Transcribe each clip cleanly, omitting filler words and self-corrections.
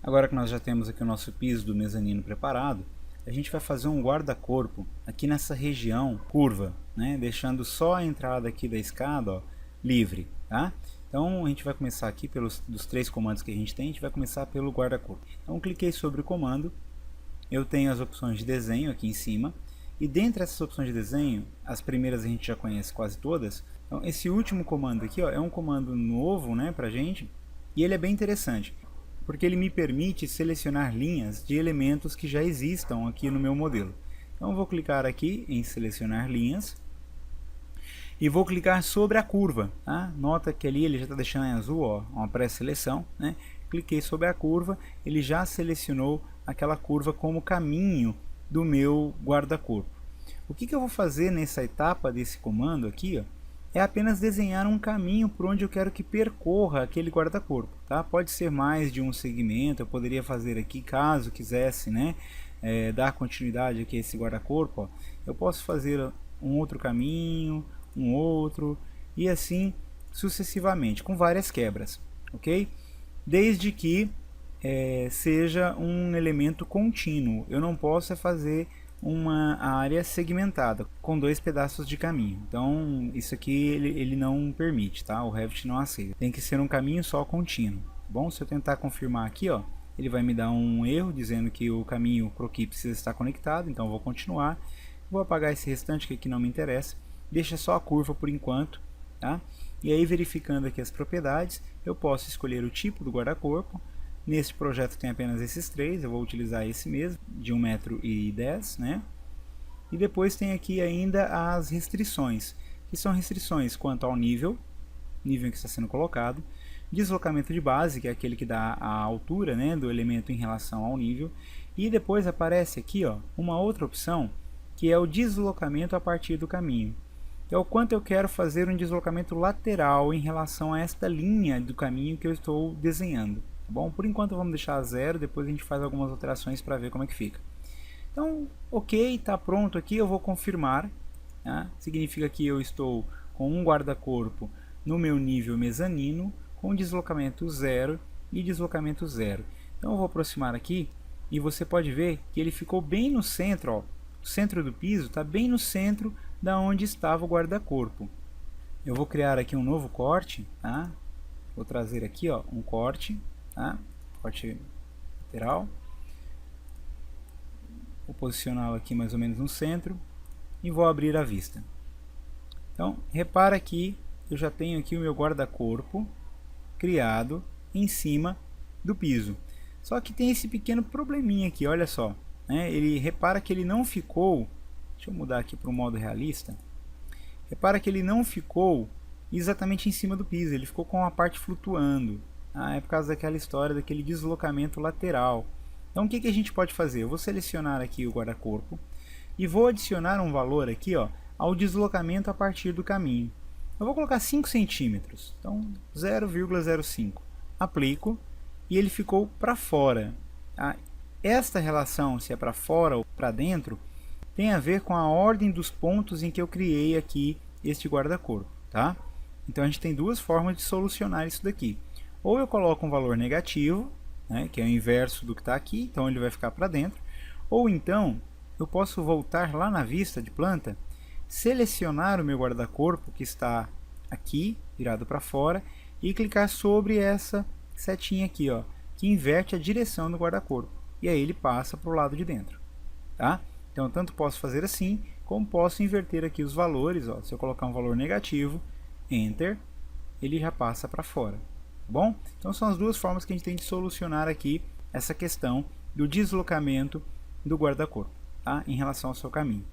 Agora que nós já temos aqui o nosso piso do mezanino preparado, a gente vai fazer um guarda-corpo aqui nessa região curva, né? Deixando só a entrada aqui da escada, ó, livre, tá? Então a gente vai começar aqui dos 3 comandos que a gente tem, a gente vai começar pelo guarda-corpo. Então cliquei sobre o comando, eu tenho as opções de desenho aqui em cima, e dentre essas opções de desenho, as primeiras a gente já conhece quase todas. Então esse último comando aqui, ó, é um comando novo, né, pra gente, e ele é bem interessante, porque ele me permite selecionar linhas de elementos que já existam aqui no meu modelo. Então eu vou clicar aqui em selecionar linhas e vou clicar sobre a curva, tá? Nota que ali ele já está deixando em azul, ó, uma pré-seleção, né? Cliquei sobre a curva, ele já selecionou aquela curva como caminho do meu guarda-corpo. O que eu vou fazer nessa etapa desse comando aqui, ó, é apenas desenhar um caminho por onde eu quero que percorra aquele guarda-corpo, tá? Pode ser mais de um segmento, eu poderia fazer aqui, caso quisesse, né, dar continuidade aqui a esse guarda-corpo, ó, eu posso fazer um outro caminho, um outro, e assim sucessivamente, com várias quebras, ok? Desde que seja um elemento contínuo, eu não posso fazer uma área segmentada com 2 pedaços de caminho. Então isso aqui ele não permite, tá? O Revit não aceita. Tem que ser um caminho só contínuo. Bom, se eu tentar confirmar aqui, ó, ele vai me dar um erro dizendo que o caminho croquis precisa estar conectado. Então eu vou continuar. Vou apagar esse restante que aqui não me interessa. Deixa só a curva por enquanto, tá? E aí, verificando aqui as propriedades, eu posso escolher o tipo do guarda-corpo. Neste projeto tem apenas esses 3, eu vou utilizar esse mesmo, de 1,10 m, né? E depois tem aqui ainda as restrições, que são restrições quanto ao nível em que está sendo colocado, deslocamento de base, que é aquele que dá a altura, né, do elemento em relação ao nível, e depois aparece aqui, ó, uma outra opção, que é o deslocamento a partir do caminho. É o quanto eu quero fazer um deslocamento lateral em relação a esta linha do caminho que eu estou desenhando. Tá bom? Por enquanto vamos deixar a 0, depois a gente faz algumas alterações para ver como é que fica. Então, ok, está pronto aqui, eu vou confirmar. Tá? Significa que eu estou com um guarda-corpo no meu nível mezanino, com deslocamento 0 e deslocamento 0. Então eu vou aproximar aqui e você pode ver que ele ficou bem no centro, ó. O centro do piso está bem no centro da onde estava o guarda-corpo. Eu vou criar aqui um novo corte, tá? Vou trazer aqui, ó, um corte, tá? Corte lateral. Vou posicioná-lo aqui mais ou menos no centro e vou abrir a vista. Então, repara que eu já tenho aqui o meu guarda-corpo criado em cima do piso. Só que tem esse pequeno probleminha aqui, olha só. Né? Ele repara que ele não ficou. Deixa eu mudar aqui para o modo realista. Repara que ele não ficou exatamente em cima do piso, ele ficou com a parte flutuando. É por causa daquela história, daquele deslocamento lateral. Então o que a gente pode fazer? Eu vou selecionar aqui o guarda-corpo e vou adicionar um valor aqui, ó, ao deslocamento a partir do caminho. Eu vou colocar 5 centímetros, então 0,05. Aplico e ele ficou para fora. Tá? Esta relação, se é para fora ou para dentro, tem a ver com a ordem dos pontos em que eu criei aqui este guarda-corpo, tá? Então a gente tem duas formas de solucionar isso daqui. Ou eu coloco um valor negativo, né, que é o inverso do que está aqui, então ele vai ficar para dentro. Ou então eu posso voltar lá na vista de planta, selecionar o meu guarda-corpo que está aqui, virado para fora, e clicar sobre essa setinha aqui, ó, que inverte a direção do guarda-corpo. E aí ele passa para o lado de dentro, tá? Então, tanto posso fazer assim, como posso inverter aqui os valores. Ó. Se eu colocar um valor negativo, Enter, ele já passa para fora. Tá bom? Então, são as duas formas que a gente tem de solucionar aqui essa questão do deslocamento do guarda-corpo, tá? Em relação ao seu caminho.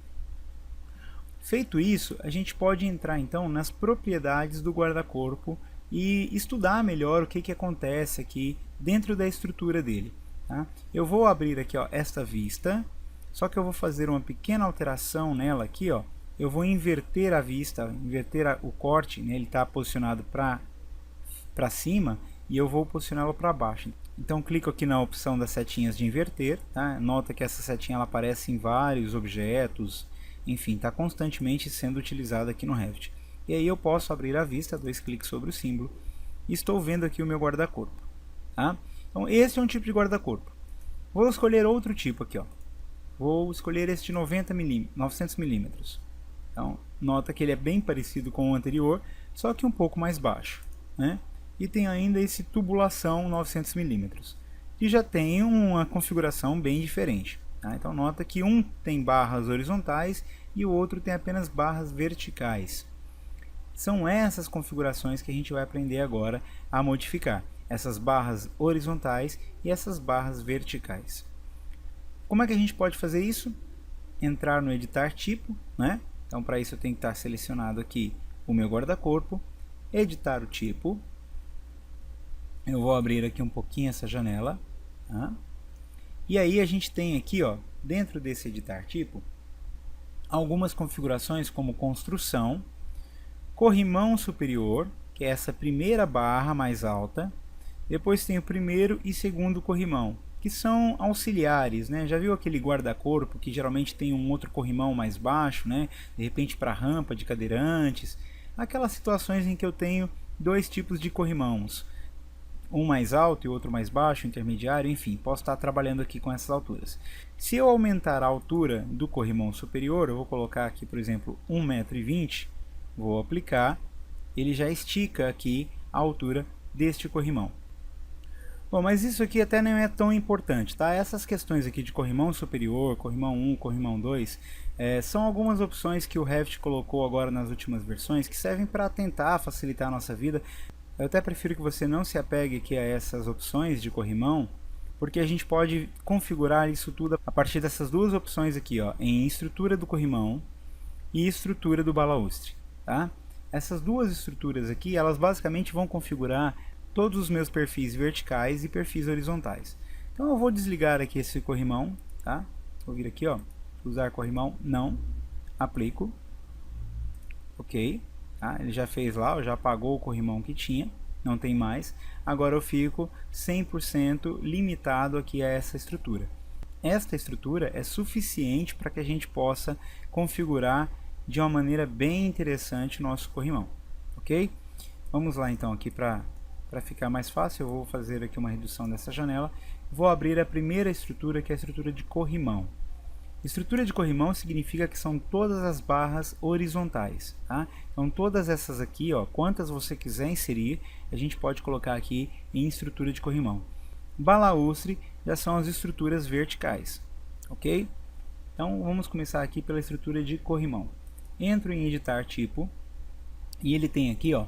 Feito isso, a gente pode entrar então nas propriedades do guarda-corpo e estudar melhor o que acontece aqui dentro da estrutura dele. Tá? Eu vou abrir aqui, ó, esta vista. Só que eu vou fazer uma pequena alteração nela aqui, ó. Eu vou inverter a vista, inverter o corte, né? Ele está posicionado para cima e eu vou posicioná-lo para baixo. Então clico aqui na opção das setinhas de inverter, tá? Nota que essa setinha ela aparece em vários objetos, enfim, está constantemente sendo utilizada aqui no Revit. E aí eu posso abrir a vista, 2 cliques sobre o símbolo, e estou vendo aqui o meu guarda-corpo. Tá? Então esse é um tipo de guarda-corpo. Vou escolher outro tipo aqui, ó. Vou escolher este 900 milímetros. Então nota que ele é bem parecido com o anterior, só que um pouco mais baixo, né? E tem ainda esse tubulação 900 milímetros, que já tem uma configuração bem diferente. Tá? Então nota que um tem barras horizontais e o outro tem apenas barras verticais. São essas configurações que a gente vai aprender agora a modificar. Essas barras horizontais e essas barras verticais. Como é que a gente pode fazer isso? Entrar no editar tipo, né? Então para isso eu tenho que estar selecionado aqui o meu guarda-corpo, editar o tipo. Eu vou abrir aqui um pouquinho essa janela. Tá? E aí a gente tem aqui, ó, dentro desse editar tipo, algumas configurações como construção, corrimão superior, que é essa primeira barra mais alta. Depois tem o primeiro e segundo corrimão, que são auxiliares, né? Já viu aquele guarda-corpo que geralmente tem um outro corrimão mais baixo, né? De repente para rampa de cadeirantes. Aquelas situações em que eu tenho dois tipos de corrimãos, um mais alto e outro mais baixo, intermediário, enfim, posso estar trabalhando aqui com essas alturas. Se eu aumentar a altura do corrimão superior, eu vou colocar aqui, por exemplo, 1,20 m, vou aplicar, ele já estica aqui a altura deste corrimão. Bom, mas isso aqui até não é tão importante, tá? Essas questões aqui de corrimão superior, corrimão 1, corrimão 2, são algumas opções que o Revit colocou agora nas últimas versões que servem para tentar facilitar a nossa vida. Eu até prefiro que você não se apegue aqui a essas opções de corrimão, porque a gente pode configurar isso tudo a partir dessas duas opções aqui, ó, em estrutura do corrimão e estrutura do balaustre, tá? Essas duas estruturas aqui, elas basicamente vão configurar todos os meus perfis verticais e perfis horizontais. Então eu vou desligar aqui esse corrimão, tá? Vou vir aqui, ó, usar corrimão, não, aplico, ok, tá? Ele já fez lá, já apagou o corrimão que tinha, não tem mais. Agora eu fico 100% limitado aqui a essa estrutura. Esta estrutura é suficiente para que a gente possa configurar de uma maneira bem interessante o nosso corrimão, ok? Vamos lá então aqui para ficar mais fácil, eu vou fazer aqui uma redução dessa janela. Vou abrir a primeira estrutura, que é a estrutura de corrimão. Estrutura de corrimão significa que são todas as barras horizontais, tá? Então todas essas aqui, ó, quantas você quiser inserir, a gente pode colocar aqui em estrutura de corrimão. Balaustre já são as estruturas verticais, ok? Então vamos começar aqui pela estrutura de corrimão. Entro em editar tipo e ele tem aqui, ó,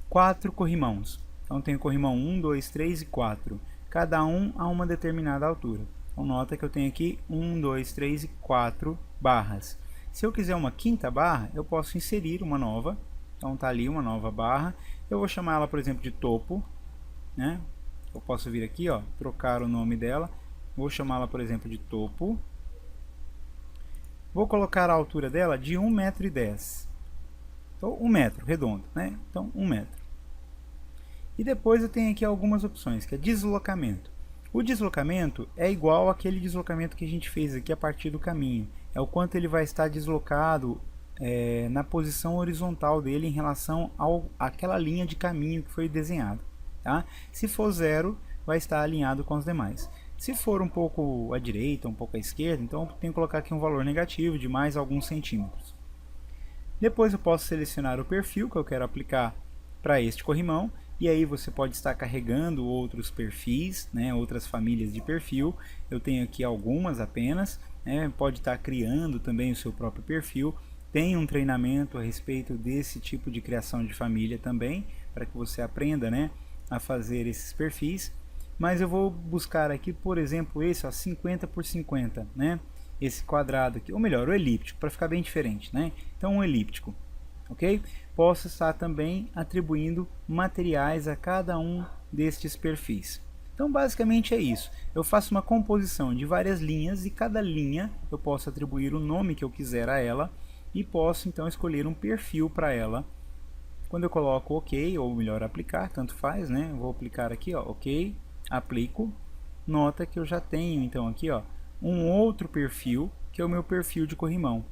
4 corrimãos. Então tem o corrimão 1, 2, 3 e 4, cada um a uma determinada altura. Então nota que eu tenho aqui 1, 2, 3 e 4 barras. Se eu quiser uma quinta barra, eu posso inserir uma nova. Então está ali uma nova barra. Eu vou chamar ela, por exemplo, de topo, né? Eu posso vir aqui, ó, trocar o nome dela. Vou chamá-la, por exemplo, de topo. Vou colocar a altura dela de 1,10 m. Então 1 metro, redondo, né? Então 1 metro. E depois eu tenho aqui algumas opções, que é deslocamento. O deslocamento é igual àquele deslocamento que a gente fez aqui a partir do caminho. É o quanto ele vai estar deslocado na posição horizontal dele em relação àquela linha de caminho que foi desenhado. Tá? Se for 0, vai estar alinhado com os demais. Se for um pouco à direita, um pouco à esquerda, então eu tenho que colocar aqui um valor negativo de mais alguns centímetros. Depois eu posso selecionar o perfil que eu quero aplicar para este corrimão. E aí você pode estar carregando outros perfis, né, outras famílias de perfil. Eu tenho aqui algumas apenas, né, pode estar criando também o seu próprio perfil. Tem um treinamento a respeito desse tipo de criação de família também, para que você aprenda, né, a fazer esses perfis. Mas eu vou buscar aqui, por exemplo, esse, ó, 50 por 50, né, esse quadrado aqui, ou melhor, o elíptico, para ficar bem diferente, né? Então um elíptico. Ok? Posso estar também atribuindo materiais a cada um destes perfis. Então basicamente é isso. Eu faço uma composição de várias linhas e cada linha eu posso atribuir o nome que eu quiser a ela e posso então escolher um perfil para ela. Quando eu coloco OK, ou melhor aplicar, tanto faz, né? Eu vou aplicar aqui, ó, OK, aplico. Nota que eu já tenho então aqui, ó, um outro perfil que é o meu perfil de corrimão.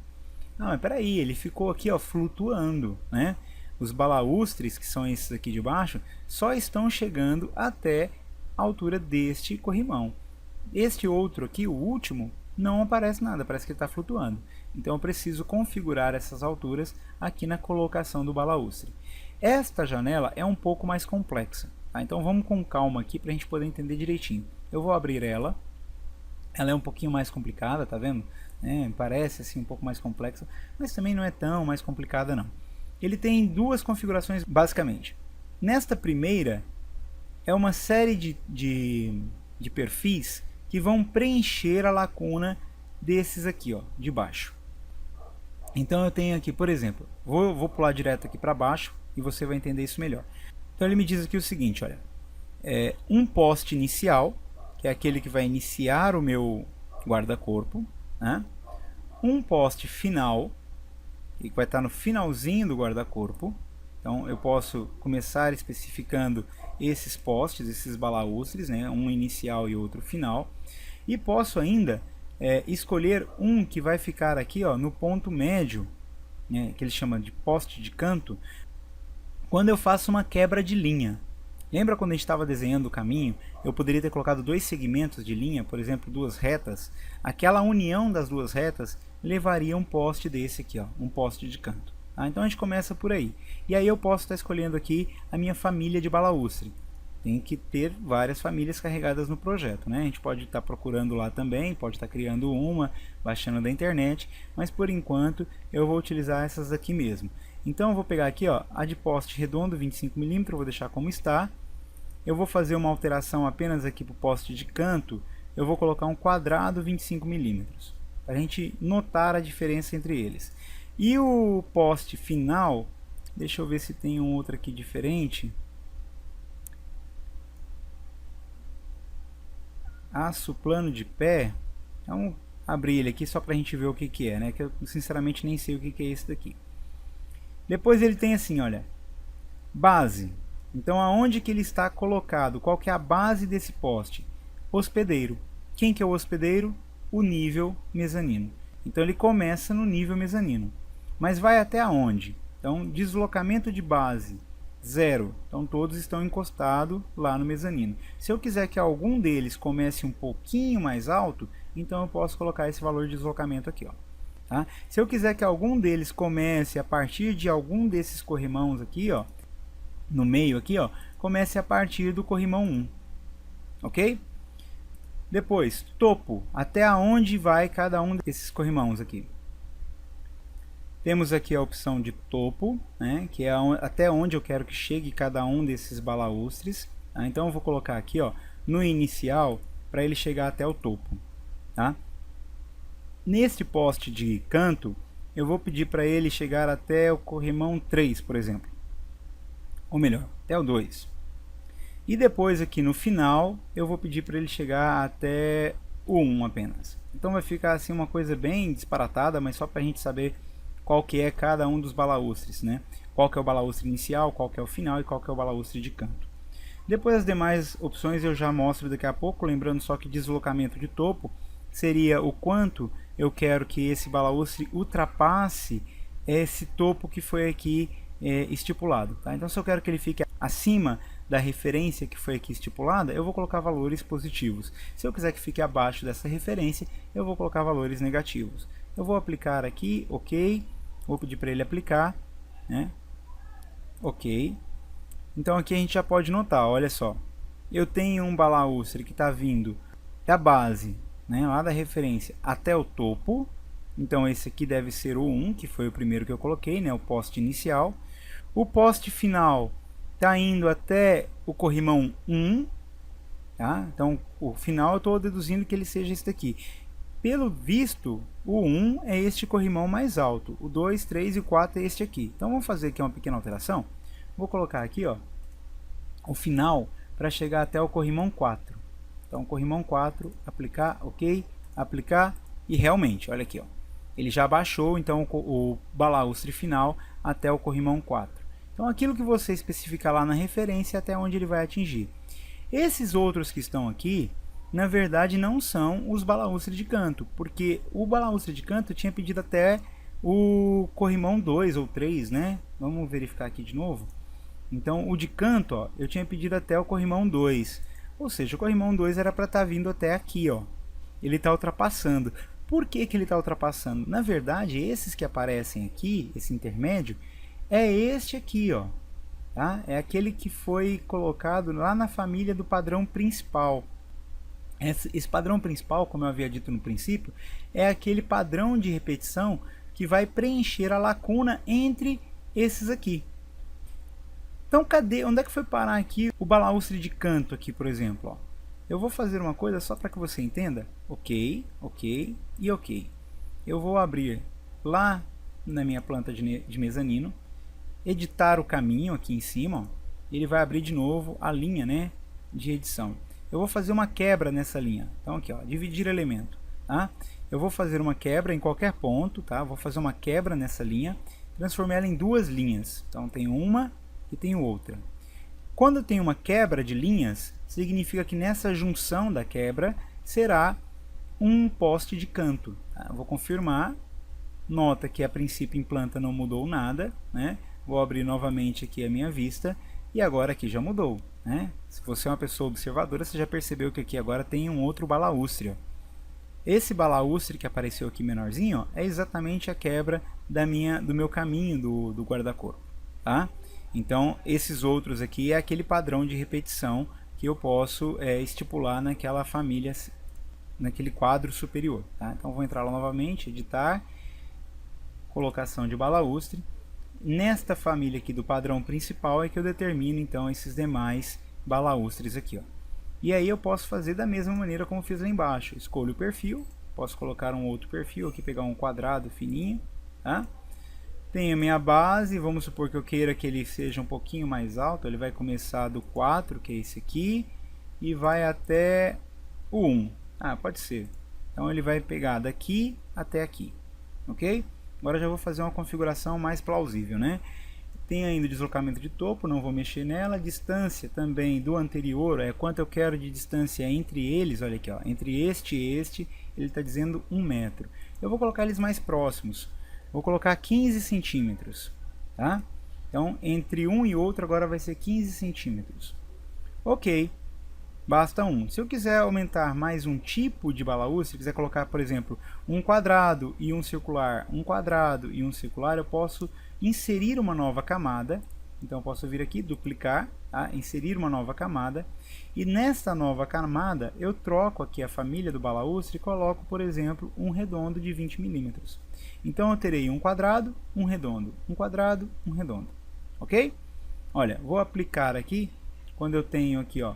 Não, mas peraí, ele ficou aqui, ó, flutuando, né? Os balaustres, que são esses aqui de baixo, só estão chegando até a altura deste corrimão. Este outro aqui, o último, não aparece nada, parece que ele está flutuando. Então eu preciso configurar essas alturas aqui na colocação do balaústre. Esta janela é um pouco mais complexa, tá? Então vamos com calma aqui para a gente poder entender direitinho. Eu vou abrir ela. Ela é um pouquinho mais complicada, tá vendo? Parece assim um pouco mais complexa, mas também não é tão mais complicada não. Ele tem duas configurações basicamente. Nesta primeira é uma série de perfis que vão preencher a lacuna desses aqui, ó, de baixo. Então eu tenho aqui, por exemplo, vou pular direto aqui para baixo e você vai entender isso melhor. Então ele me diz aqui o seguinte, olha, um poste inicial, que é aquele que vai iniciar o meu guarda-corpo, né? Um poste final, que vai estar no finalzinho do guarda-corpo. Então eu posso começar especificando esses postes, esses balaústres, né? Um inicial e outro final. E posso ainda escolher um que vai ficar aqui, ó, no ponto médio, né? Que ele chama de poste de canto, quando eu faço uma quebra de linha. Lembra quando a gente estava desenhando o caminho, eu poderia ter colocado dois segmentos de linha, por exemplo, duas retas. Aquela união das duas retas levaria um poste desse aqui, ó, um poste de canto. Tá? Então a gente começa por aí. E aí eu posso estar escolhendo aqui a minha família de balaústre. Tem que ter várias famílias carregadas no projeto, né? A gente pode estar procurando lá também, pode estar criando uma, baixando da internet, mas por enquanto eu vou utilizar essas aqui mesmo. Então eu vou pegar aqui, ó, a de poste redondo 25mm, vou deixar como está. Eu vou fazer uma alteração apenas aqui para o poste de canto, eu vou colocar um quadrado 25mm, para a gente notar a diferença entre eles. E o poste final, deixa eu ver se tem um outro aqui diferente. Aço plano de pé, então abrir ele aqui só para a gente ver o que é, né? Que eu sinceramente nem sei o que é esse daqui. Depois ele tem assim, olha, base. Então aonde que ele está colocado? Qual que é a base desse poste? Hospedeiro. Quem que é o hospedeiro? O nível mezanino. Então ele começa no nível mezanino. Mas vai até aonde? Então deslocamento de base 0. Então todos estão encostados lá no mezanino. Se eu quiser que algum deles comece um pouquinho mais alto, então eu posso colocar esse valor de deslocamento aqui, ó. Tá? Se eu quiser que algum deles comece a partir de algum desses corrimãos aqui, ó, no meio aqui, ó, comece a partir do corrimão 1, ok? Depois, topo, até aonde vai cada um desses corrimãos aqui. Temos aqui a opção de topo, né, que é até onde eu quero que chegue cada um desses balaústres. Tá? Então eu vou colocar aqui, ó, no inicial, para ele chegar até o topo. Tá? Neste poste de canto, eu vou pedir para ele chegar até o corrimão 3, por exemplo. Ou melhor, até o 2. E depois aqui no final, eu vou pedir para ele chegar até o 1 apenas. Então vai ficar assim uma coisa bem disparatada, mas só para a gente saber qual que é cada um dos balaústres, né? Qual que é o balaústre inicial, qual que é o final e qual que é o balaústre de canto. Depois as demais opções eu já mostro daqui a pouco, lembrando só que deslocamento de topo seria o quanto eu quero que esse balaústre ultrapasse esse topo que foi aqui estipulado. Tá? Então se eu quero que ele fique acima da referência que foi aqui estipulada, eu vou colocar valores positivos. Se eu quiser que fique abaixo dessa referência, eu vou colocar valores negativos. Eu vou aplicar aqui, ok, vou pedir para ele aplicar, né? Ok. Então aqui a gente já pode notar, olha só, eu tenho um balaústre que está vindo da base, né, lá da referência até o topo. Então esse aqui deve ser o 1, que foi o primeiro que eu coloquei, né, o poste inicial. O poste final está indo até o corrimão 1, tá? Então o final eu estou deduzindo que ele seja esse daqui. Pelo visto, o 1 é este corrimão mais alto, o 2, 3 e o 4 é este aqui. Então vamos fazer aqui uma pequena alteração. Vou colocar aqui, ó, o final para chegar até o corrimão 4. Então corrimão 4, aplicar, ok, aplicar e realmente, olha aqui, ó, ele já baixou então o balaústre final até o corrimão 4. Então aquilo que você especifica lá na referência é até onde ele vai atingir. Esses outros que estão aqui, na verdade não são os balaústres de canto, porque o balaústre de canto eu tinha pedido até o corrimão 2 ou 3, né? Vamos verificar aqui de novo. Então o de canto, ó, eu tinha pedido até o corrimão 2, Ou seja, o corrimão 2 era para estar vindo até aqui, ó. Ele está ultrapassando. Por que que ele está ultrapassando? Na verdade, esses que aparecem aqui, esse intermédio, é este aqui, ó. Tá? É aquele que foi colocado lá na família do padrão principal. Esse padrão principal, como eu havia dito no princípio, é aquele padrão de repetição que vai preencher a lacuna entre esses aqui. Então, onde é que foi parar aqui o balaústre de canto aqui, por exemplo? Ó? Eu vou fazer uma coisa só para que você entenda. Ok, ok e ok. Eu vou abrir lá na minha planta de mezanino, editar o caminho aqui em cima, ó, ele vai abrir de novo a linha, né, de edição. Eu vou fazer uma quebra nessa linha. Então aqui, ó, dividir elemento, tá? Eu vou fazer uma quebra em qualquer ponto, tá? Vou fazer uma quebra nessa linha, transformar ela em duas linhas. Então tenho uma e tenho outra. Quando eu tenho uma quebra de linhas, significa que nessa junção da quebra será um poste de canto. Tá? Eu vou confirmar. Nota que a princípio em planta não mudou nada, né? Vou abrir novamente aqui a minha vista e agora aqui já mudou, né? Se você é uma pessoa observadora, você já percebeu que aqui agora tem um outro balaústre. Ó. Esse balaústre que apareceu aqui menorzinho, ó, é exatamente a quebra do meu caminho do guarda-corpo, tá? Então esses outros aqui é aquele padrão de repetição que eu posso estipular naquela família, naquele quadro superior, tá? Então vou entrar lá novamente, editar, colocação de balaústre. Nesta família aqui do padrão principal é que eu determino então esses demais balaústres aqui, ó. E aí eu posso fazer da mesma maneira como fiz lá embaixo. Escolho o perfil, posso colocar um outro perfil aqui, pegar um quadrado fininho, tá? Tenho a minha base, vamos supor que eu queira que ele seja um pouquinho mais alto, ele vai começar do 4, que é esse aqui, e vai até o 1. Ah, pode ser. Então ele vai pegar daqui até aqui, ok? Agora já vou fazer uma configuração mais plausível, né? Tem ainda o deslocamento de topo, não vou mexer nela. Distância também do anterior, é quanto eu quero de distância entre eles. Olha aqui, ó, entre este e este, ele está dizendo 1 metro. Eu vou colocar eles mais próximos. Vou colocar 15 centímetros, tá? Então, entre um e outro agora vai ser 15 centímetros. Ok. Basta um. Se eu quiser aumentar mais um tipo de balaústre, se quiser colocar, por exemplo, um quadrado e um circular, um quadrado e um circular, eu posso inserir uma nova camada. Então eu posso vir aqui, duplicar, tá? Inserir uma nova camada. E nesta nova camada, eu troco aqui a família do balaústre e coloco, por exemplo, um redondo de 20 milímetros. Então eu terei um quadrado, um redondo, um quadrado, um redondo. Ok? Olha, vou aplicar aqui, quando eu tenho aqui, ó,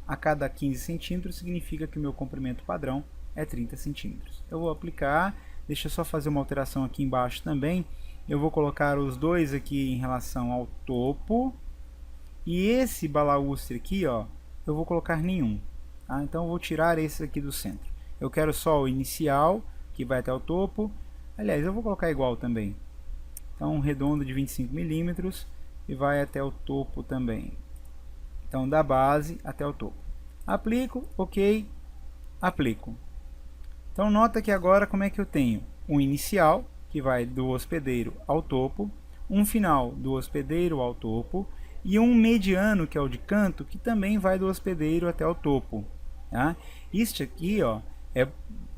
a cada 15 centímetros, significa que o meu comprimento padrão é 30 centímetros. Eu vou aplicar, deixa eu só fazer uma alteração aqui embaixo também. Eu vou colocar os dois aqui em relação ao topo. E esse balaústre aqui, ó, eu vou colocar nenhum. Tá? Então eu vou tirar esse aqui do centro. Eu quero só o inicial, que vai até o topo. Aliás, eu vou colocar igual também. Então um redondo de 25 milímetros e vai até o topo também. Então, da base até o topo. Aplico, ok, aplico. Então, nota que agora como é que eu tenho? Um inicial, que vai do hospedeiro ao topo, um final do hospedeiro ao topo, e um mediano, que é o de canto, que também vai do hospedeiro até o topo. Tá? Isso aqui, ó, é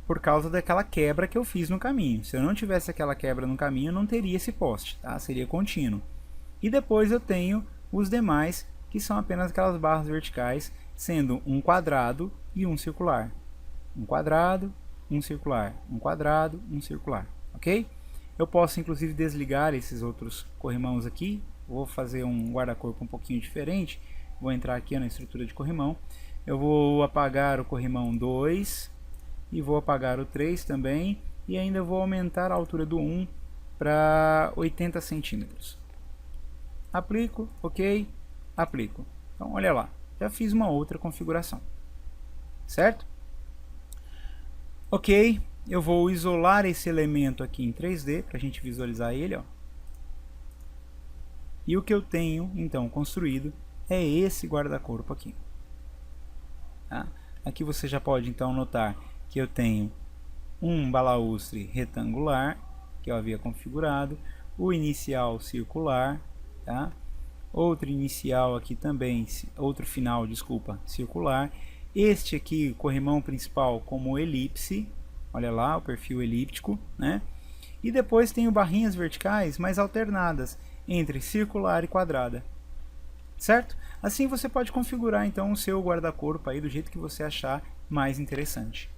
por causa daquela quebra que eu fiz no caminho. Se eu não tivesse aquela quebra no caminho, eu não teria esse poste, tá? Seria contínuo. E depois eu tenho os demais, que são apenas aquelas barras verticais, sendo um quadrado e um circular. Um quadrado, um circular, um quadrado, um circular, ok? Eu posso inclusive desligar esses outros corrimãos aqui. Vou fazer um guarda-corpo um pouquinho diferente. Vou entrar aqui na estrutura de corrimão. Eu vou apagar o corrimão 2 e vou apagar o 3 também. E ainda vou aumentar a altura do 1 para 80 centímetros. Aplico, ok? Aplico. Então, olha lá, já fiz uma outra configuração, certo? Ok, eu vou isolar esse elemento aqui em 3D para a gente visualizar ele, ó. E o que eu tenho, então, construído é esse guarda-corpo aqui. Tá? Aqui você já pode, então, notar que eu tenho um balaústre retangular, que eu havia configurado, o inicial circular, tá? outro inicial aqui também, outro final, desculpa, circular. Este aqui, corrimão principal como elipse, olha lá o perfil elíptico, né? E depois tenho barrinhas verticais mais alternadas entre circular e quadrada, certo? Assim você pode configurar então o seu guarda-corpo aí do jeito que você achar mais interessante.